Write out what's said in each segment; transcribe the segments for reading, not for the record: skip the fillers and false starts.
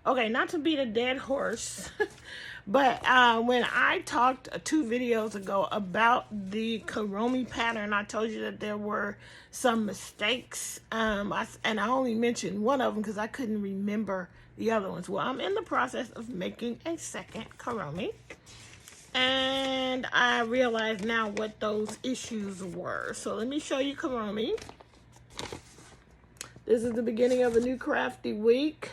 Okay, not to beat a dead horse, but when I talked 2 videos ago about the kuromi pattern, I told you that there were some mistakes, and I only mentioned one of them because I couldn't remember the other ones. Well, I'm in the process of making a second kuromi, and I realize now what those issues were. So let me show you kuromi. This is the beginning of a new crafty week.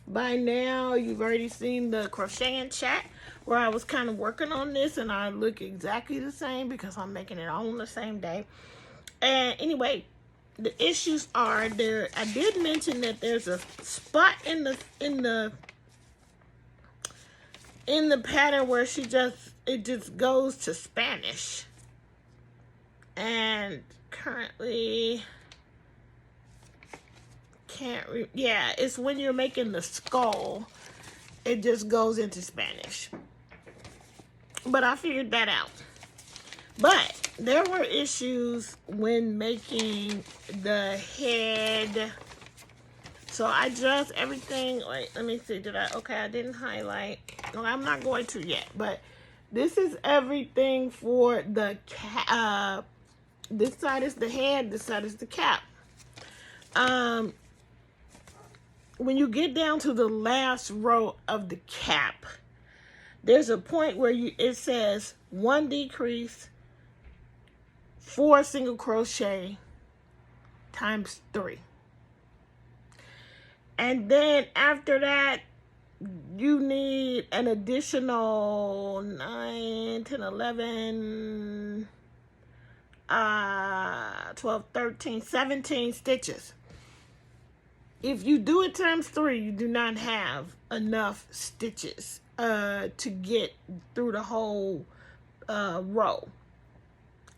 By now, you've already seen the crocheting chat where I was kind of working on this, and I look exactly the same because I'm making it all on the same day. And anyway, the issues are there. I did mention that there's a spot in the pattern where it just goes to Spanish. And currently it's when you're making the skull, it just goes into Spanish. But I figured that out. But there were issues when making the head. So I just everything. Wait, let me see. I didn't highlight. No, I'm not going to yet. But this is everything for the cap. This side is the head. This side is the cap. When you get down to the last row of the cap, there's a point where it says 1 decrease, 4 single crochet times 3. And then after that, you need an additional 9, 10, 11, 12, 13, 17 stitches. If you do it times 3, you do not have enough stitches to get through the whole row.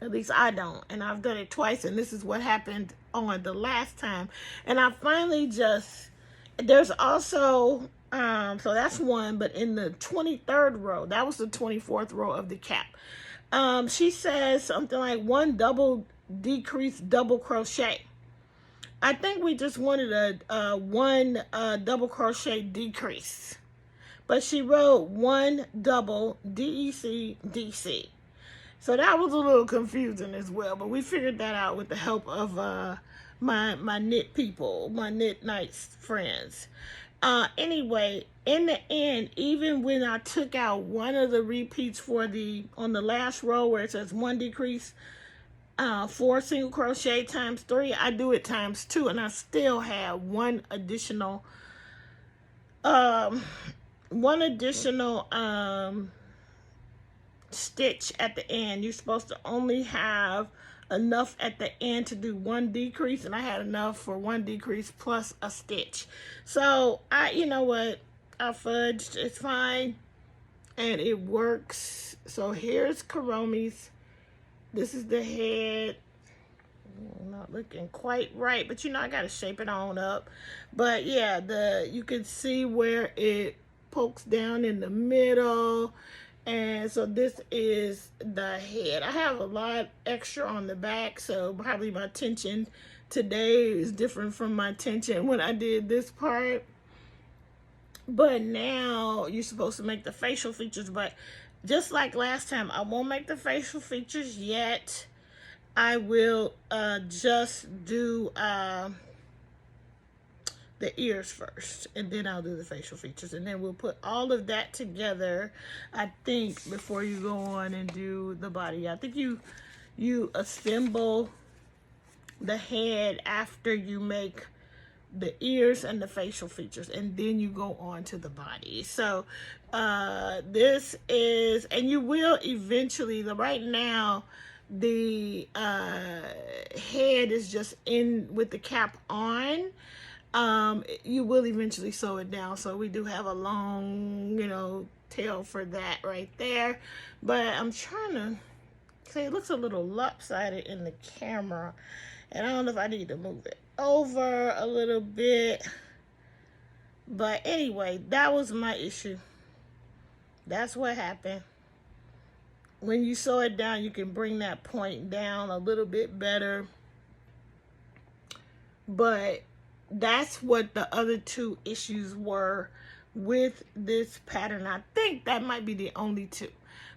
At least I don't. And I've done it twice, and this is what happened on the last time. And I finally there's also, so that's one, but in the 23rd row, that was the 24th row of the cap. She says something like 1 double decrease double crochet. I think we just wanted a 1 double crochet decrease. But she wrote 1 double DEC DC. So that was a little confusing as well. But we figured that out with the help of my knit people, my knit nice friends. Anyway, in the end, even when I took out one of the repeats on the last row where it says 1 decrease, 4 single crochet times 3, I do it times 2, and I still have one additional stitch at the end. You're supposed to only have enough at the end to do 1 decrease, and I had enough for 1 decrease plus a stitch. So you know what, I fudged. It's fine, and it works. So here's kuromi's. This is the head. Not looking quite right, but I gotta shape it on up. But yeah, you can see where it pokes down in the middle. And so this is the head. I have a lot extra on the back, so probably my tension today is different from my tension when I did this part. But now you're supposed to make the facial features, but just like last time, I won't make the facial features yet. I will just do the ears first, and then I'll do the facial features, and then we'll put all of that together, I think, before you go on and do the body. I think you assemble the head after you make the ears and the facial features, and then you go on to the body. So this is, and you will eventually, right now the head is just in with the cap on. You will eventually sew it down, so we do have a long tail for that right there. But I'm trying to say, it looks a little lopsided in the camera, and I don't know if I need to move it over a little bit. But anyway, that was my issue. That's what happened. When you sew it down, you can bring that point down a little bit better. But that's what the other two issues were with this pattern. I think that might be the only two.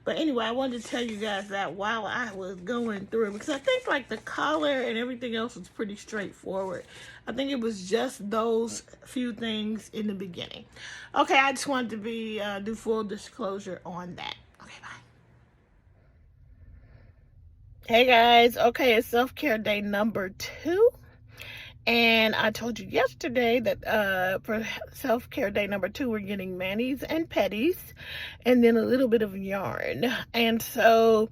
But anyway, I wanted to tell you guys that while I was going through, because I think like the color and everything else was pretty straightforward. I think it was just those few things in the beginning. Okay, I just wanted to do full disclosure on that. Okay, bye. Hey guys, okay, it's self-care day number 2. And I told you yesterday that for self-care day number 2, we're getting manis and petties and then a little bit of yarn. And so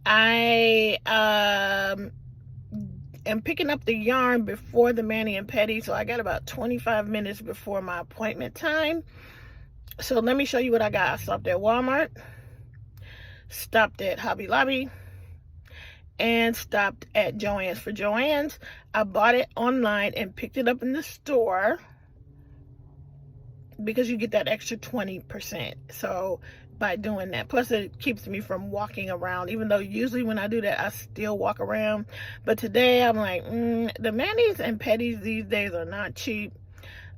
I am picking up the yarn before the mani and petty. So I got about 25 minutes before my appointment time. So let me show you what I got. I stopped at Walmart, stopped at Hobby Lobby, and stopped at Joann's. For Joann's, I bought it online and picked it up in the store because you get that extra 20%. So by doing that, plus it keeps me from walking around, even though usually when I do that, I still walk around. But today I'm like, the manis and petties these days are not cheap.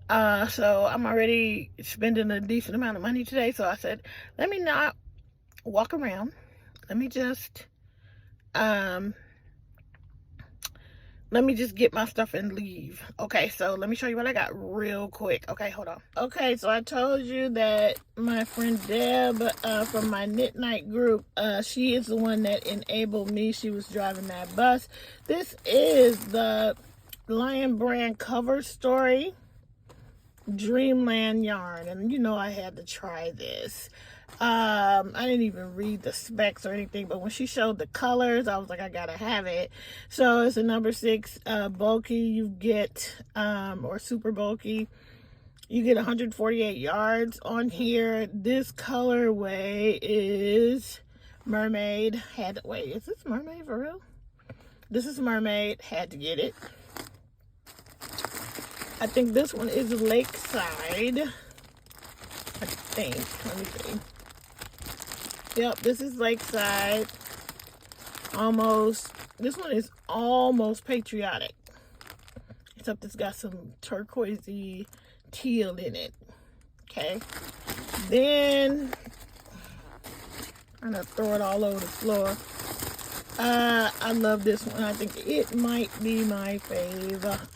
So I'm already spending a decent amount of money today. So I said, let me not walk around. Let me just get my stuff and leave. Okay, so let me show you what I got real quick. Okay, hold on. Okay, so I told you that my friend Deb from my Knit Night group, she is the one that enabled me. She was driving that bus. This is the Lion Brand cover story, Dreamland yarn. And you know I had to try this. I didn't even read the specs or anything, but when she showed the colors, I was like, I gotta have it. So it's a number 6 bulky. You get or super bulky, you get 148 yards on here. This colorway is mermaid. Wait, is this mermaid for real? This is mermaid. Had to get it. I think this one is lakeside, I think. Let me see. Yep, this is lakeside. Almost. This one is almost patriotic. Except it's got some turquoisey teal in it. Okay. Then I'm gonna throw it all over the floor. I love this one. I think it might be my fave.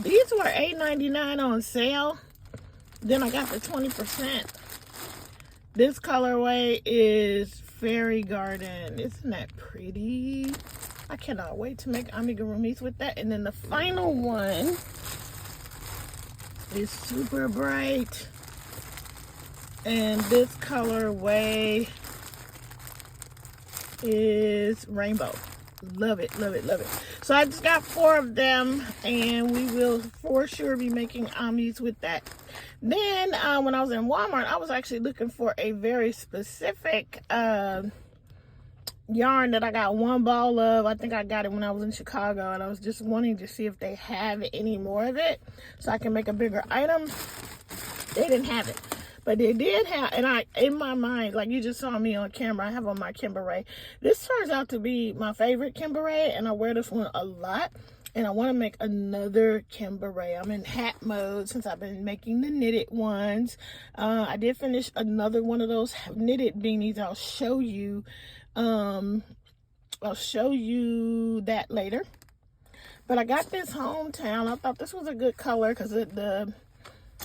These were $8.99 on sale. Then I got the 20%. This colorway is Fairy Garden. Isn't that pretty? I cannot wait to make amigurumis with that. And then the final one is super bright. And this colorway is rainbow. Love it, love it, love it. So I just got 4 of them, and we will for sure be making amis with that. Then when I was in Walmart, I was actually looking for a very specific yarn that I got one ball of. I think I got it when I was in Chicago, and I was just wanting to see if they have any more of it so I can make a bigger item. They didn't have it. But they did have, and in my mind, like you just saw me on camera, I have on my KIMBERET. This turns out to be my favorite KIMBERET, and I wear this one a lot. And I want to make another KIMBERET. I'm in hat mode since I've been making the knitted ones. I did finish another one of those knitted beanies. I'll show you that later. But I got this Hometown. I thought this was a good color because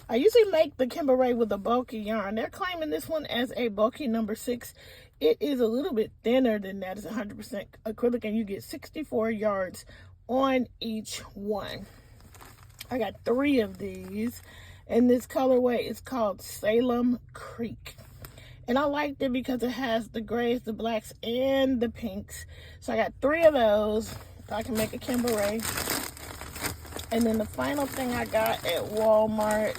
I usually make the KIMBERET with a bulky yarn. They're claiming this one as a bulky number 6. It is a little bit thinner than that. It's 100% acrylic, and you get 64 yards on each one. I got 3 of these, and this colorway is called Salem Creek. And I liked it because it has the grays, the blacks, and the pinks. So I got 3 of those so I can make a KIMBERET. And then the final thing I got at Walmart,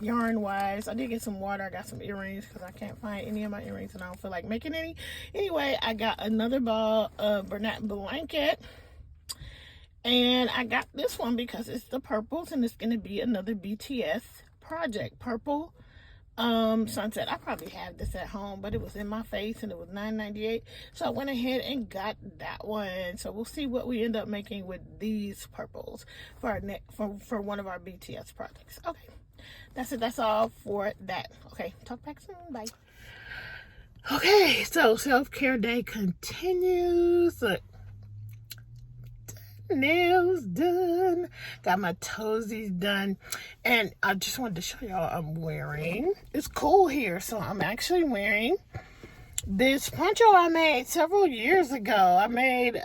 yarn-wise, I did get some water. I got some earrings because I can't find any of my earrings and I don't feel like making any. Anyway, I got another ball of Bernat blanket. And I got this one because it's the purples and it's going to be another BTS project. Purple sunset. I probably have this at home, but it was in my face and it was $9.98. So I went ahead and got that one. So we'll see what we end up making with these purples for our for one of our BTS projects. Okay. That's it. That's all for that. Okay. Talk back soon. Bye. Okay, so self-care day continues. Look, nails done, got my toesies done, and I just wanted to show y'all I'm wearing, it's cool here, so I'm actually wearing this poncho I made several years ago. I made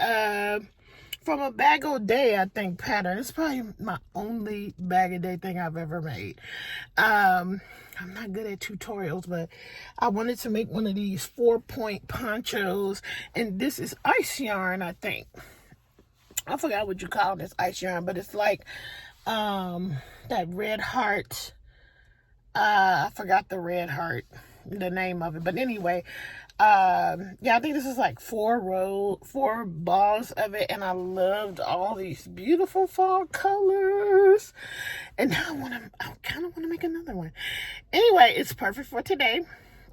from a bag o' day, I think, pattern. It's probably my only bag o' day thing I've ever made. I'm not good at tutorials, but I wanted to make one of these 4-point ponchos, and this is ice yarn, I think. I forgot what you call this ice yarn, but it's like that red heart. I forgot the red heart, the name of it. But anyway, yeah, I think this is like 4 balls of it, and I loved all these beautiful fall colors. And now I kind of want to make another one. Anyway, it's perfect for today.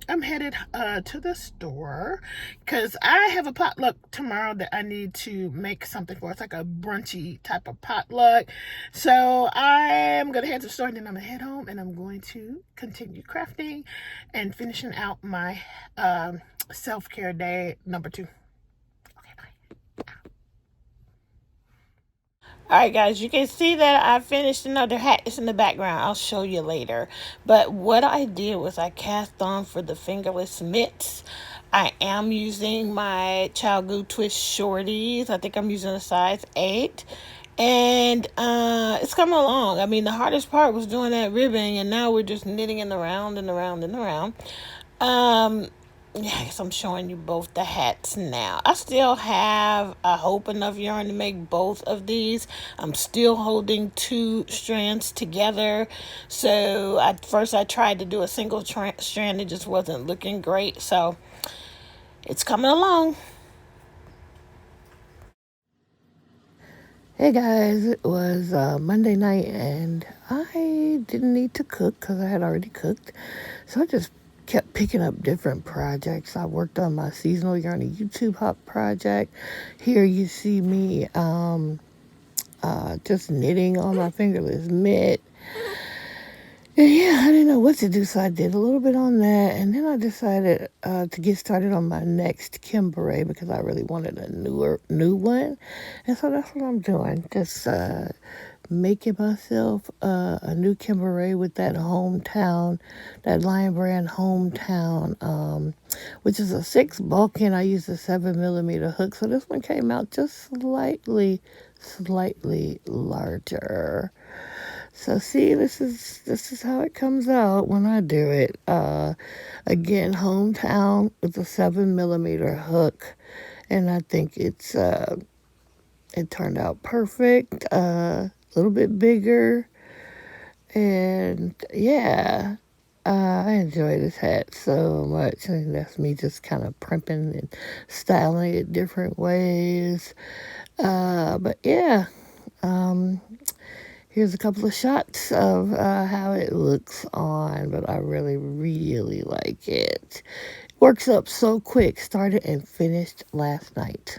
I'm headed to the store because I have a potluck tomorrow that I need to make something for. It's like a brunchy type of potluck. So I'm going to head to the store, and then I'm going to head home, and I'm going to continue crafting and finishing out my self-care day number 2. Okay, bye. Alright guys, you can see that I finished another hat. It's in the background. I'll show you later. But what I did was I cast on for the fingerless mitts. I am using my Child Glue Twist Shorties. I think I'm using a size 8. And it's coming along. I mean, the hardest part was doing that ribbing, and now we're just knitting in the round and around and around. Yeah, I guess I'm showing you both the hats now. I still have, I hope, enough yarn to make both of these. I'm still holding 2 strands together. So at first I tried to do a single strand. It just wasn't looking great. So it's coming along. Hey guys, it was Monday night, and I didn't need to cook because I had already cooked. So I just kept picking up different projects. I worked on my seasonal yarny YouTube hop project. Here you see me just knitting on my fingerless mitt. And yeah, I didn't know what to do, so I did a little bit on that, and then I decided to get started on my next KIMBERET because I really wanted a new one, and so that's what I'm doing. Just making myself a new KIMBERET with that hometown, that Lion Brand hometown, which is a 6 bulk-in. I used a 7mm hook, so this one came out just slightly larger. So see, this is how it comes out when I do it. Again, hometown with a 7mm hook, and I think it turned out perfect. A little bit bigger, and yeah, I enjoy this hat so much, and that's me just kind of primping and styling it different ways. But yeah, here's a couple of shots of how it looks on, but I really like it. Works up so quick. Started and finished last night.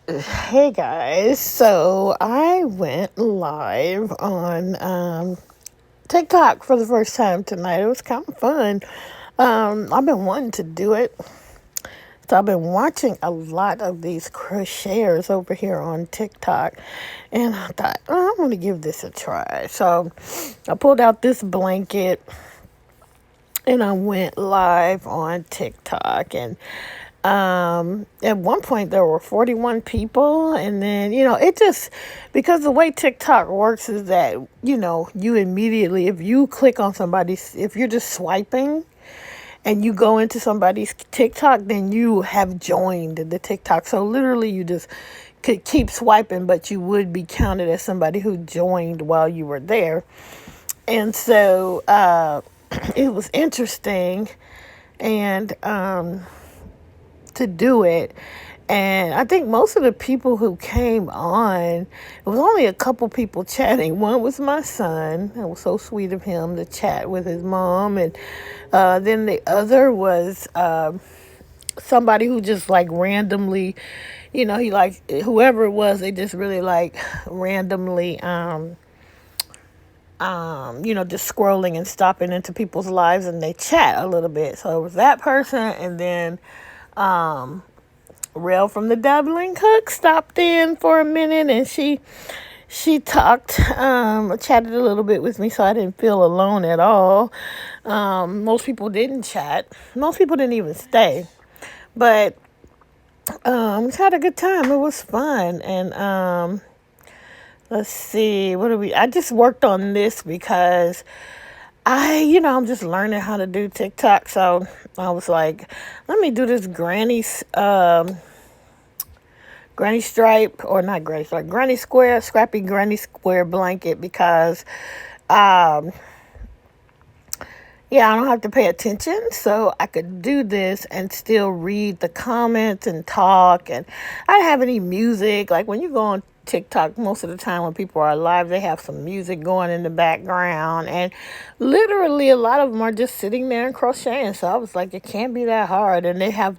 Hey guys, so I went live on TikTok for the first time tonight. It was kind of fun. I've been wanting to do it. So I've been watching a lot of these crocheters over here on TikTok, and I thought, oh, I'm going to give this a try. So I pulled out this blanket, and I went live on TikTok, and at one point there were 41 people, and then, it just, because the way TikTok works is that, you immediately, if you click on somebody's, if you're just swiping and you go into somebody's TikTok, then you have joined the TikTok. So literally you just could keep swiping, but you would be counted as somebody who joined while you were there. And so it was interesting and to do it. And I think most of the people who came on, it was only a couple people chatting. One was my son. It was so sweet of him to chat with his mom. And then the other was somebody who just like randomly, he like, whoever it was, they just really like randomly, just scrolling and stopping into people's lives and they chat a little bit. So it was that person, and then Rel from the Dabbling Cook stopped in for a minute, and she talked, chatted a little bit with me, so I didn't feel alone at all. Most people didn't chat. Most people didn't even stay, but we had a good time. It was fun, and let's see, I just worked on this because I'm just learning how to do TikTok. So I was like, let me do this granny stripe, or not granny stripe, granny square, scrappy granny square blanket, because, I don't have to pay attention. So I could do this and still read the comments and talk. And I didn't have any music. Like when you go on TikTok, most of the time when people are live, they have some music going in the background, and literally a lot of them are just sitting there and crocheting. So I was like, it can't be that hard, and they have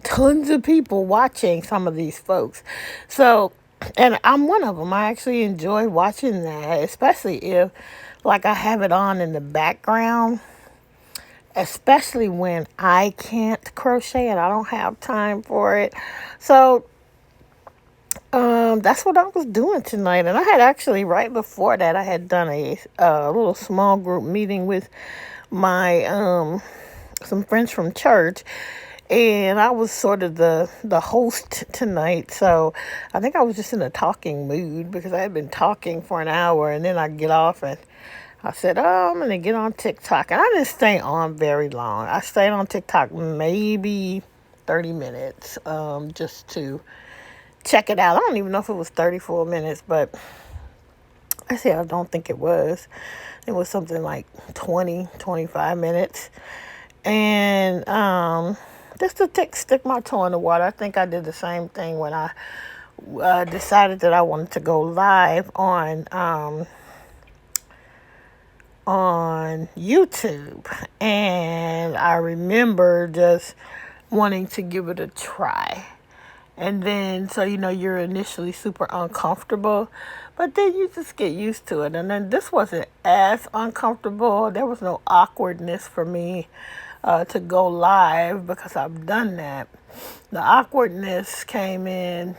tons of people watching some of these folks. So, and I'm one of them. I actually enjoy watching that, especially if like I have it on in the background, especially when I can't crochet and I don't have time for it. So that's what I was doing tonight. And I had actually, right before that, I had done a little small group meeting with my some friends from church, and I was sort of the host tonight. So I think I was just in a talking mood because I had been talking for an hour, and then I get off and I said, I'm going to get on TikTok. And I didn't stay on very long. I stayed on TikTok maybe 30 minutes just to check it out. I don't even know if it was 34 minutes, but I don't think it was. It was something like 20, 25 minutes. And just to stick my toe in the water. I think I did the same thing when I decided that I wanted to go live on YouTube. And I remember just wanting to give it a try. And then, so, you're initially super uncomfortable, but then you just get used to it. And then this wasn't as uncomfortable. There was no awkwardness for me to go live because I've done that. The awkwardness came in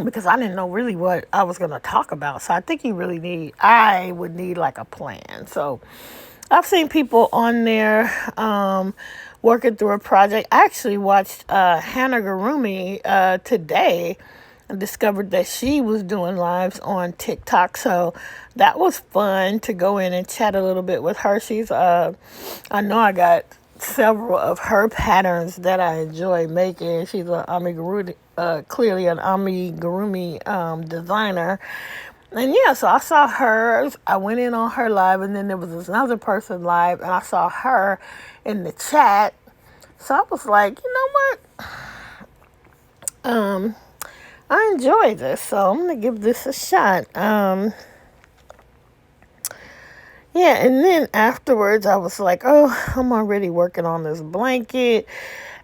because I didn't know really what I was going to talk about. So I think I would need like a plan. So I've seen people on there working through a project. I actually watched Hannah Gurumi today and discovered that she was doing lives on TikTok. So that was fun to go in and chat a little bit with her. I know I got several of her patterns that I enjoy making. She's clearly an amigurumi designer. And so I saw hers. I went in on her live, and then there was another person live, and I saw her in the chat. So I was like, you know what? I enjoy this, so I'm gonna give this a shot. And then afterwards, I was like, I'm already working on this blanket.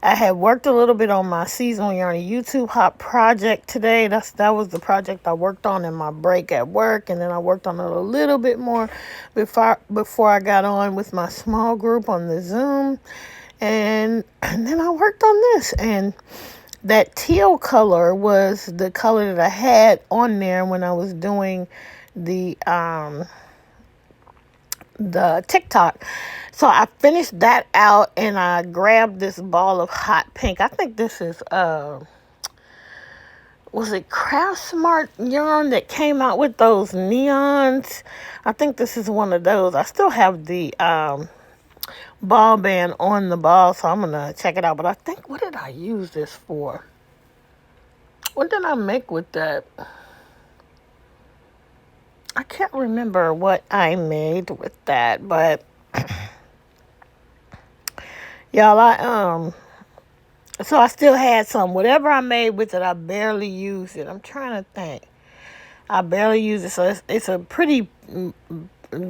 I had worked a little bit on my seasonal yarn YouTube hop project today. That was the project I worked on in my break at work, and then I worked on it a little bit more before I got on with my small group on the Zoom, and then I worked on this. And that teal color was the color that I had on there when I was doing the TikTok. So I finished that out, and I grabbed this ball of hot pink. I think this is was it Craft Smart yarn that came out with those neons? I think this is one of those. I still have the ball band on the ball, so I'm gonna check it out. But I think, what did I use this for? What did I make with that? I can't remember what I made with that, but y'all, so I still had some. Whatever I made with it, I barely used it. I'm trying to think. I barely use it, so it's a pretty,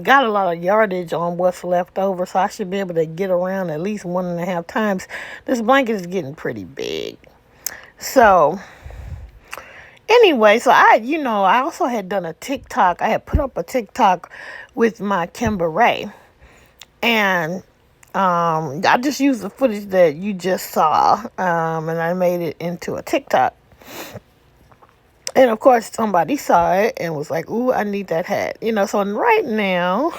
got a lot of yardage on what's left over, so I should be able to get around at least 1.5 times. This blanket is getting pretty big. So, anyway, so I also had done a TikTok. I had put up a TikTok with my KIMBERET, and I just used the footage that you just saw, and I made it into a TikTok. And of course, somebody saw it and was like, "Ooh, I need that hat." So right now,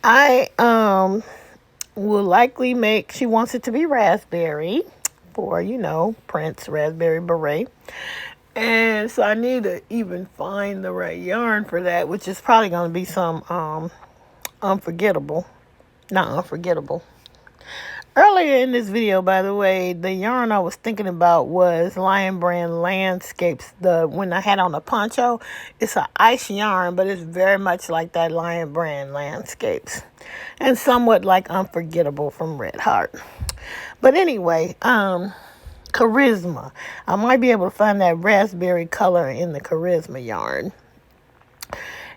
I will likely make. She wants it to be raspberry for Prince Raspberry Beret, and so I need to even find the right yarn for that, which is probably going to be some not unforgettable. Earlier in this video, by the way, the yarn I was thinking about was Lion Brand Landscapes. The one I had on the poncho, it's an ice yarn, but it's very much like that Lion Brand Landscapes, and somewhat like Unforgettable from Red Heart. But anyway, Charisma. I might be able to find that raspberry color in the Charisma yarn.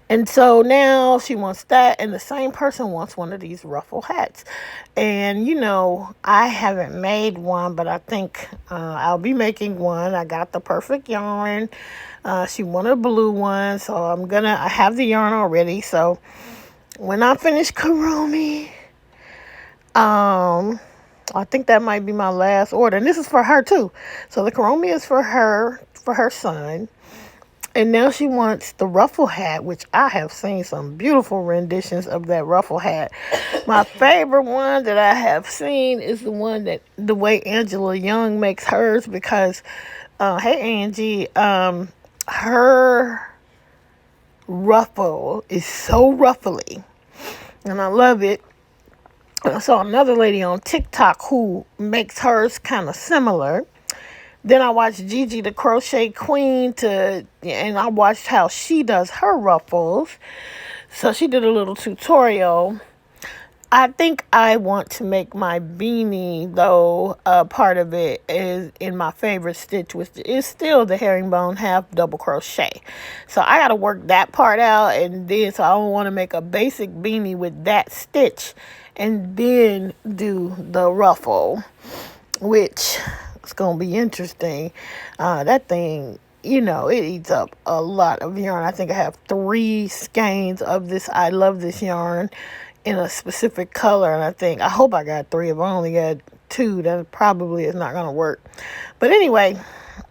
And so now she wants that, and the same person wants one of these ruffle hats. And, I haven't made one, but I think I'll be making one. I got the perfect yarn. She wanted a blue one, so I have the yarn already. So when I finish kuromi, I think that might be my last order. And this is for her, too. So the kuromi is for her son. And now she wants the ruffle hat, which I have seen some beautiful renditions of that ruffle hat. My favorite one that I have seen is the way Angela Young makes hers, because, hey Angie, her ruffle is so ruffly, and I love it. I saw another lady on TikTok who makes hers kind of similar. Then I watched Gigi the Crochet Queen and I watched how she does her ruffles. So she did a little tutorial. I think I want to make my beanie, though, part of it is in my favorite stitch, which is still the herringbone half double crochet. So I got to work that part out, and then, so I want to make a basic beanie with that stitch, and then do the ruffle, which it's going to be interesting. That thing, it eats up a lot of yarn. I think I have 3 skeins of this. I love this yarn in a specific color, and I hope I got 3. If I only got 2, that probably is not going to work. But anyway,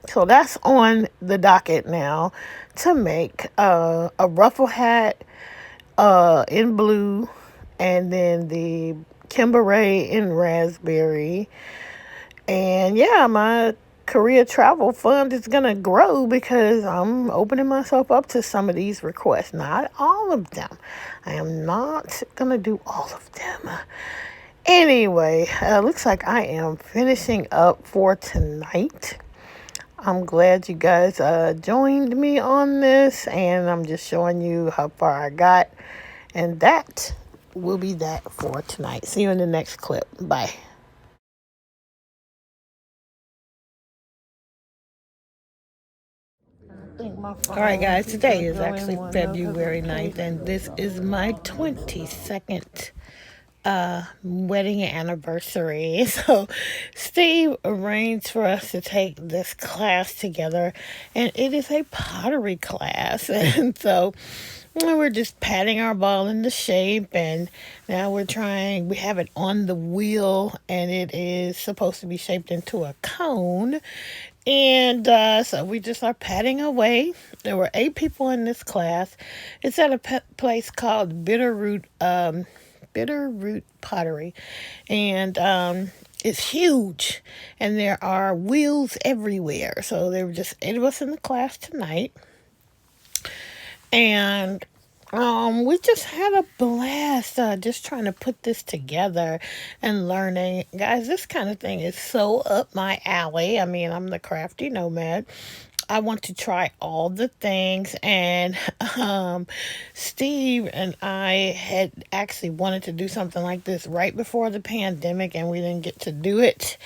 so that's on the docket now, to make a ruffle hat in blue, and then the KIMBERET in raspberry. And yeah, my Korea travel fund is going to grow because I'm opening myself up to some of these requests. Not all of them. I am not going to do all of them. Anyway, looks like I am finishing up for tonight. I'm glad you guys joined me on this, and I'm just showing you how far I got. And that will be that for tonight. See you in the next clip. Bye. All right, guys, today is actually February 9th, and this is my 22nd wedding anniversary. So Steve arranged for us to take this class together, and it is a pottery class. And so we're just patting our ball into shape, and now we have it on the wheel, and it is supposed to be shaped into a cone. And so we just are patting away. There were 8 people in this class. It's at a place called Bitterroot Pottery. And it's huge. And there are wheels everywhere. So there were just 8 of us in the class tonight. And we just had a blast just trying to put this together and learning. Guys, this kind of thing is so up my alley. I mean, I'm the Crafty Nomad. I want to try all the things. And Steve and I had actually wanted to do something like this right before the pandemic, and we didn't get to do it.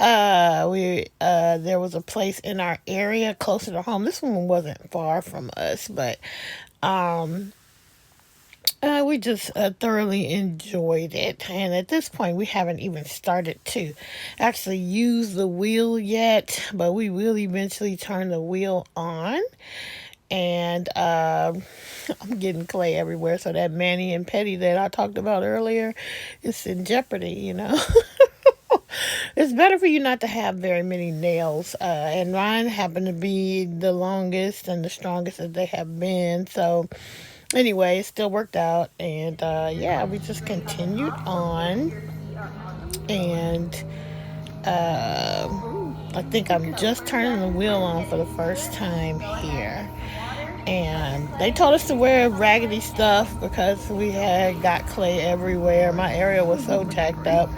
We There was a place in our area closer to home. This one wasn't far from us, but we just thoroughly enjoyed it. And at this point, we haven't even started to actually use the wheel yet, but we will eventually turn the wheel on. And I'm getting clay everywhere, so that mani and pedi that I talked about earlier is in jeopardy, It's better for you not to have very many nails. And mine happen to be the longest and the strongest that they have been. So anyway, it still worked out. And yeah, we just continued on. And I think I'm just turning the wheel on for the first time here. And they told us to wear raggedy stuff because we had got clay everywhere. My area was so jacked up.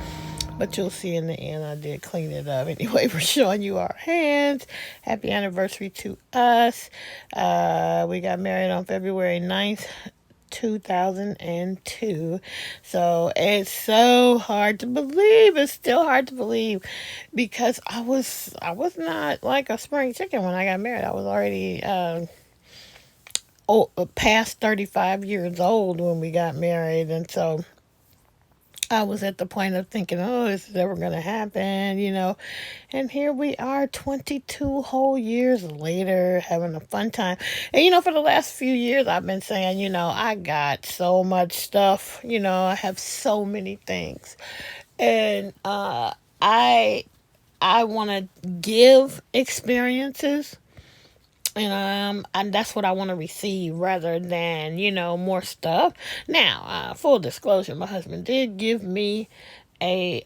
But you'll see in the end, I did clean it up. Anyway, we're showing you our hands. Happy anniversary to us. We got married on February 9th, 2002. So it's so hard to believe. It's still hard to believe because I was not like a spring chicken when I got married. I was already past 35 years old when we got married. And so I was at the point of thinking, oh, this is ever going to happen, And here we are 22 whole years later having a fun time. And, for the last few years, I've been saying, I got so much stuff, I have so many things. And I want to give experiences. And that's what I want to receive rather than, more stuff. Now, full disclosure, my husband did give me a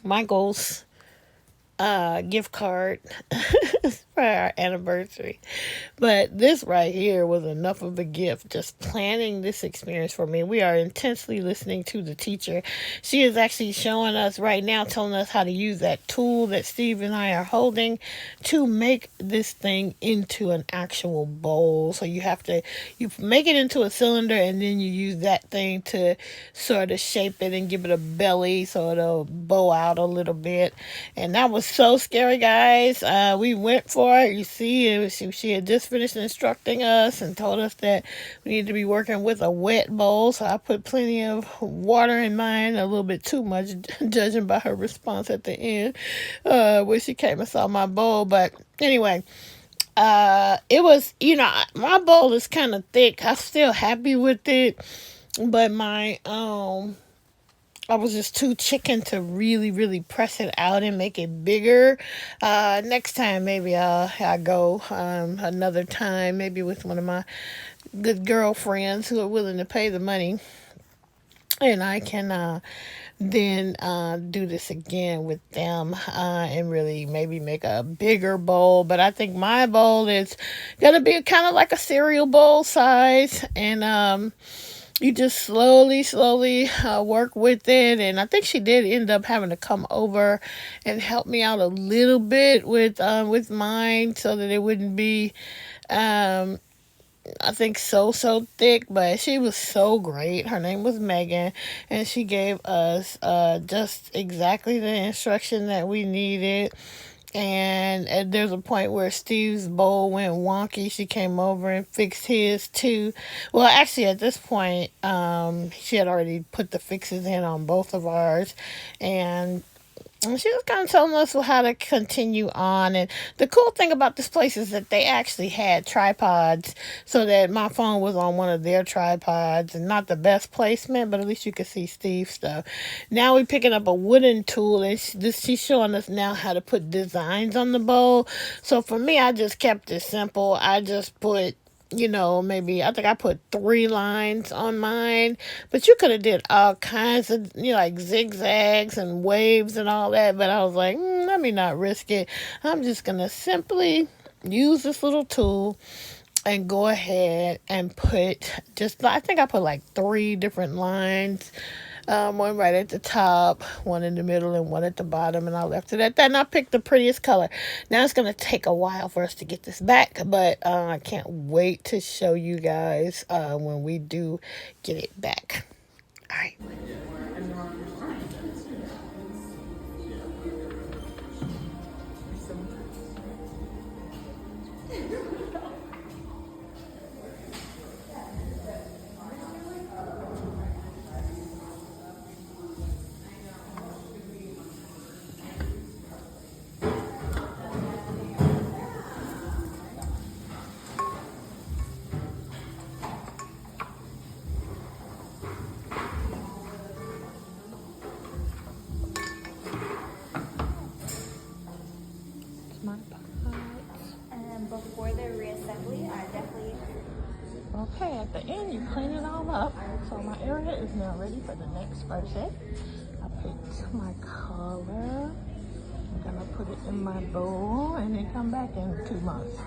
Michael's gift card for our anniversary. But this right here was enough of a gift, just planning this experience for me. We are intensely listening to the teacher. She is actually showing us right now, telling us how to use that tool that Steve and I are holding to make this thing into an actual bowl. So you make it into a cylinder, and then you use that thing to sort of shape it and give it a belly so it'll bow out a little bit. And that was so scary, guys. We went for it. You see, she had just finished instructing us and told us that we need to be working with a wet bowl. So I put plenty of water in mine, a little bit too much, judging by her response at the end, when she came and saw my bowl. But anyway, it was, my bowl is kind of thick. I'm still happy with it, but I was just too chicken to really, really press it out and make it bigger. Next time, maybe I'll go another time, maybe with one of my good girlfriends who are willing to pay the money. And I can then do this again with them and really maybe make a bigger bowl. But I think my bowl is going to be kind of like a cereal bowl size. And you just slowly work with it. And I think she did end up having to come over and help me out a little bit with mine so that it wouldn't be I think so thick. But she was so great. Her name was Megan, and she gave us just exactly the instruction that we needed. And there's a point where Steve's bowl went wonky. She came over and fixed his too. Well, actually, at this point, she had already put the fixes in on both of ours. And she was kind of telling us how to continue on. And the cool thing about this place is that they actually had tripods so that my phone was on one of their tripods, and not the best placement, but at least you could see Steve's stuff. Now we're picking up a wooden tool, and she's showing us now how to put designs on the bowl. So for me, I just kept it simple. I just put maybe I think I put 3 lines on mine, but you could have did all kinds of, like zigzags and waves and all that. But I was like, let me not risk it. I'm just going to simply use this little tool and go ahead and I think I put like 3 different lines One right at the top, one in the middle, and one at the bottom, and I left it at that, and I picked the prettiest color. Now it's going to take a while for us to get this back, but I can't wait to show you guys when we do get it back. All right. And before the reassembly, I definitely... Okay, at the end you clean it all up. So my area is now ready for the next person. I picked my color. I'm gonna put it in my bowl and then come back in 2 months.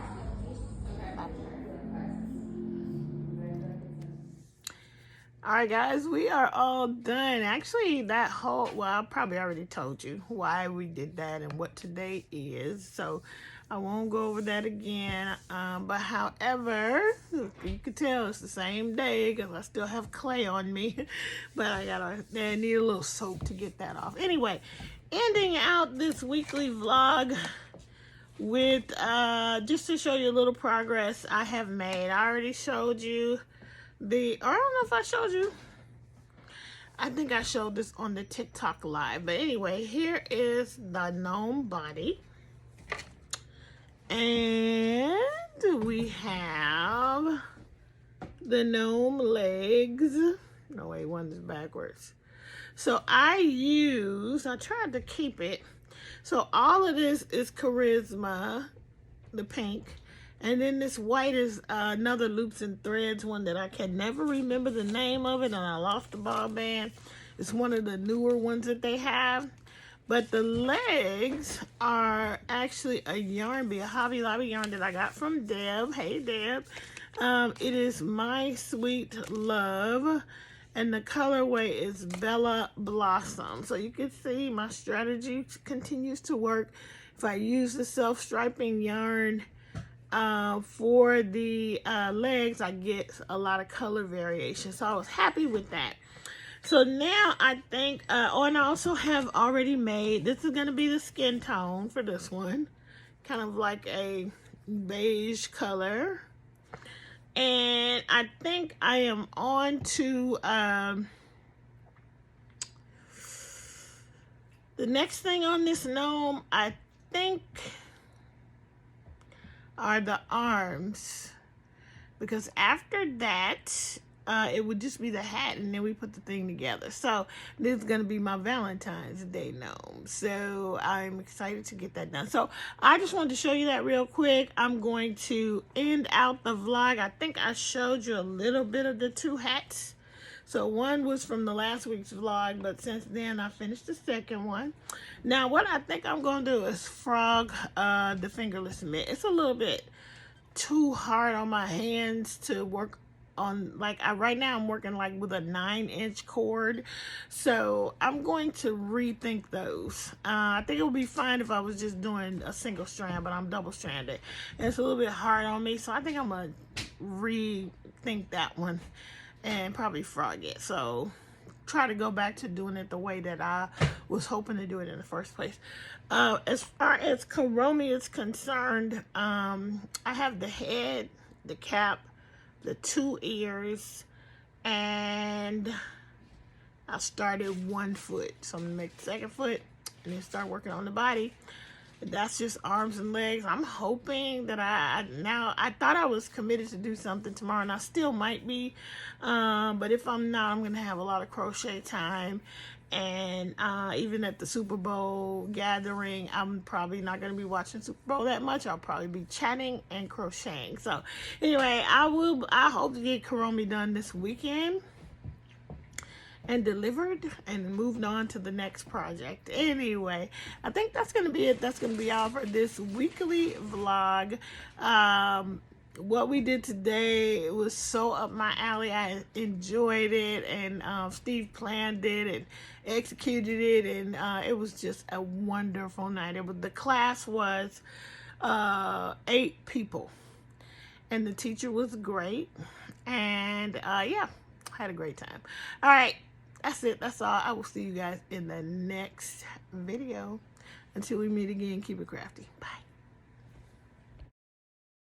All right, guys, we are all done. Actually, that whole, well, I probably already told you why we did that and what today is. So I won't go over that again. But however, you can tell it's the same day because I still have clay on me. But I need a little soap to get that off. Anyway, ending out this weekly vlog with just to show you a little progress I have made. I already showed you I don't know if I showed you. I think I showed this on the TikTok live. But anyway, here is the GNOME body. And we have the GNOME legs. No, wait, one is backwards. So I tried to keep it. So all of this is Charisma, the pink. And then this white is another Loops and Threads one that I can never remember the name of it, and I lost the ball band. It's one of the newer ones that they have. But the legs are actually a yarn bee, a Hobby Lobby yarn that I got from Deb. Hey, Deb. It is My Sweet Love, and the colorway is Bella Blossom. So you can see my strategy continues to work. If I use the self-striping yarn for the legs, I get a lot of color variation. So I was happy with that. So now I think, and I also have already made, this is going to be the skin tone for this one. Kind of like a beige color. And I think I am on to the next thing on this GNOME, I think, are the arms, because after that it would just be the hat, and then we put the thing together. So this is going to be my Valentine's Day GNOME, so I'm excited to get that done. So I just wanted to show you that real quick. I'm going to end out the vlog. I think I showed you a little bit of the two hats. So one was from the last week's vlog, but since then I finished the second one. Now what I think I'm going to do is frog the fingerless mitt. It's a little bit too hard on my hands to work on. Like right now I'm working like with a 9-inch cord. So I'm going to rethink those. I think it would be fine if I was just doing a single strand, but I'm double stranded. And it's a little bit hard on me. So I think I'm going to rethink that one and probably frog it. So try to go back to doing it the way that I was hoping to do it in the first place. As far as kuromi is concerned, I have the head, the cap, the 2 ears, and I started 1 foot. So I'm gonna make the second foot and then start working on the body. That's just arms and legs. I'm hoping that I thought I was committed to do something tomorrow, and I still might be, but if I'm not, I'm gonna have a lot of crochet time. And even at the Super Bowl gathering, I'm probably not gonna be watching Super Bowl that much. I'll probably be chatting and crocheting. So anyway, I hope to get kuromi done this weekend and delivered and moved on to the next project. Anyway, I think that's gonna be it. That's gonna be all for this weekly vlog. what we did today, it was so up my alley. I enjoyed it, and Steve planned it and executed it, and it was just a wonderful night. The class was 8 people, and the teacher was great, and yeah, had a great time. All right, that's it. That's all. I will see you guys in the next video. Until we meet again, keep it crafty. Bye.